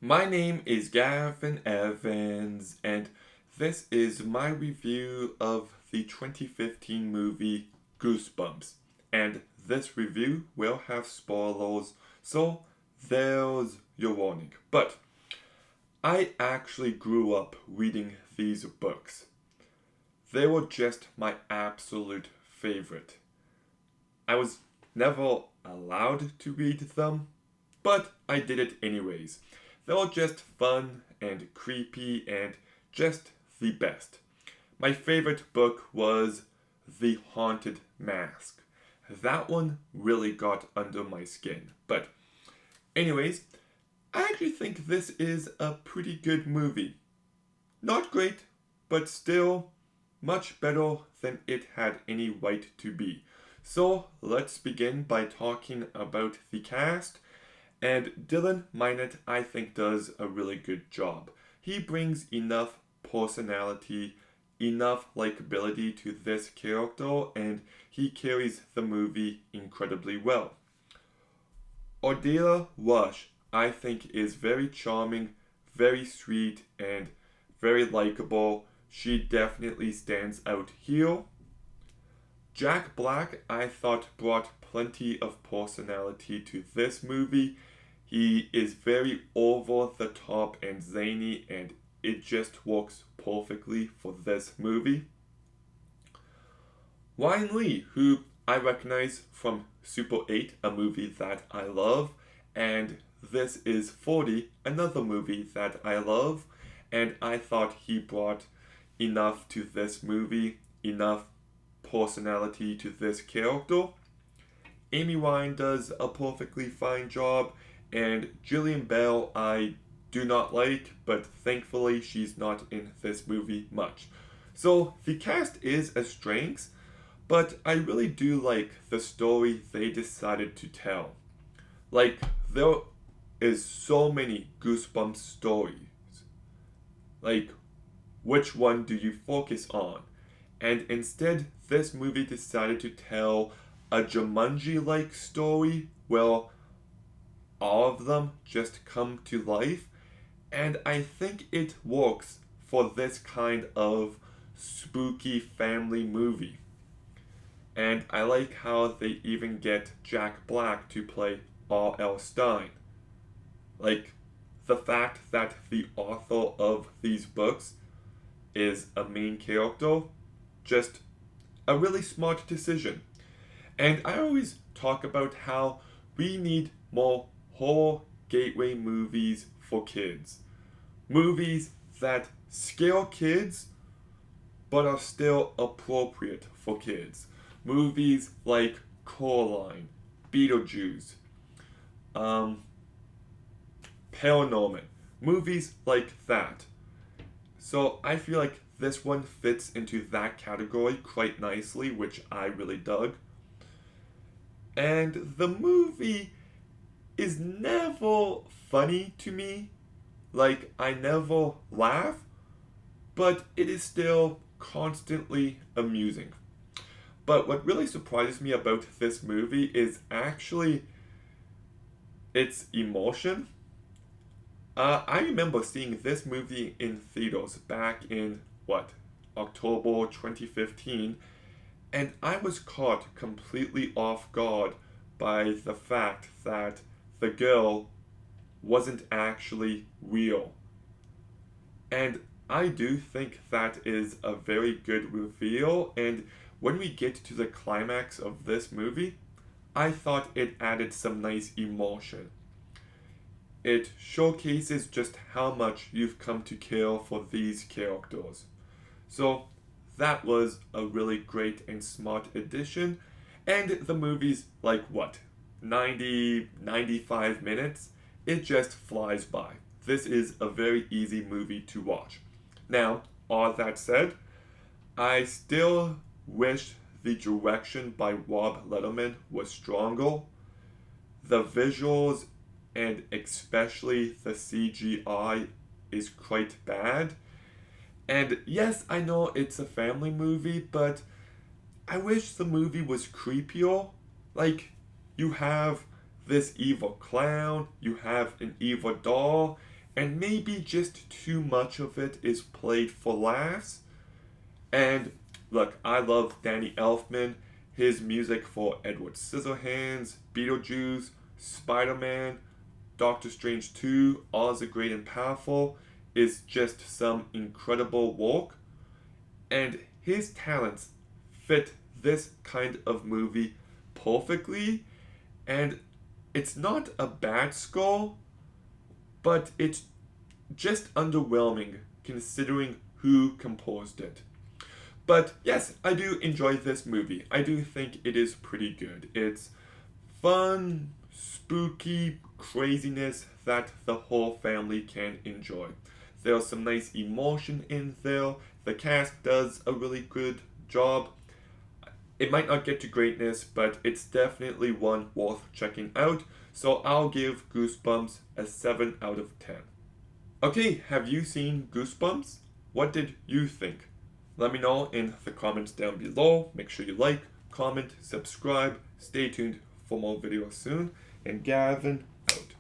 My name is Gavin Evans, and this is my review of the 2015 movie Goosebumps. And this review will have spoilers, so there's your warning. But I actually grew up reading these books. They were just my absolute favorite. I was never allowed to read them, but I did it anyways. They were just fun and creepy and just the best. My favorite book was The Haunted Mask. That one really got under my skin. But, anyways, I actually think this is a pretty good movie. Not great, but still much better than it had any right to be. So let's begin by talking about the cast. And Dylan Minot, I think, does a really good job. He brings enough personality, enough likability to this character, and he carries the movie incredibly well. Ordela Rush, I think, is very charming, very sweet, and very likable. She definitely stands out here. Jack Black, I thought, brought plenty of personality to this movie. He is very over the top and zany, and it just works perfectly for this movie. Ryan Lee, who I recognize from Super 8, a movie that I love, and This Is 40, another movie that I love, and I thought he brought enough to this movie, enough personality to this character. Amy Ryan does a perfectly fine job, and Jillian Bell I do not like, but thankfully she's not in this movie much. So the cast is a strength, but I really do like the story they decided to tell. Like, there is so many Goosebumps stories. Like, which one do you focus on? And instead, this movie decided to tell a Jumanji like story where all of them just come to life. And I think it works for this kind of spooky family movie. And I like how they even get Jack Black to play R.L. Stein. Like, the fact that the author of these books is a main character, just a really smart decision. And I always talk about how we need more horror gateway movies for kids. Movies that scare kids but are still appropriate for kids. Movies like Coraline, Beetlejuice, um, Paranorman. Movies like that. So I feel like this one fits into that category quite nicely, which I really dug. And the movie is never funny to me. Like, I never laugh, but it is still constantly amusing. But what really surprises me about this movie is actually its emotion. I remember seeing this movie in theaters back in, what, October 2015, and I was caught completely off guard by the fact that the girl wasn't actually real. And I do think that is a very good reveal, and when we get to the climax of this movie, I thought it added some nice emotion. It showcases just how much you've come to care for these characters. So that was a really great and smart addition. And the movie's like what? 90, 95 minutes? It just flies by. This is a very easy movie to watch. Now, all that said, I still wish the direction by Rob Letterman was stronger. The visuals and especially the CGI is quite bad. And yes, I know it's a family movie, but I wish the movie was creepier. Like, you have this evil clown, you have an evil doll, and maybe just too much of it is played for laughs. And look, I love Danny Elfman. His music for Edward Scissorhands, Beetlejuice, Spider-Man, Doctor Strange 2, Oz the Great and Powerful is just some incredible work. And his talents fit this kind of movie perfectly. And it's not a bad score, but it's just underwhelming considering who composed it. But yes, I do enjoy this movie. I do think it is pretty good. It's fun, spooky craziness that the whole family can enjoy. There's some nice emotion in there. The cast does a really good job. It might not get to greatness, but it's definitely one worth checking out. So I'll give Goosebumps a 7 out of 10. Okay, have you seen Goosebumps? What did you think? Let me know in the comments down below. Make sure you like, comment, subscribe. Stay tuned for more videos soon. And Gavin,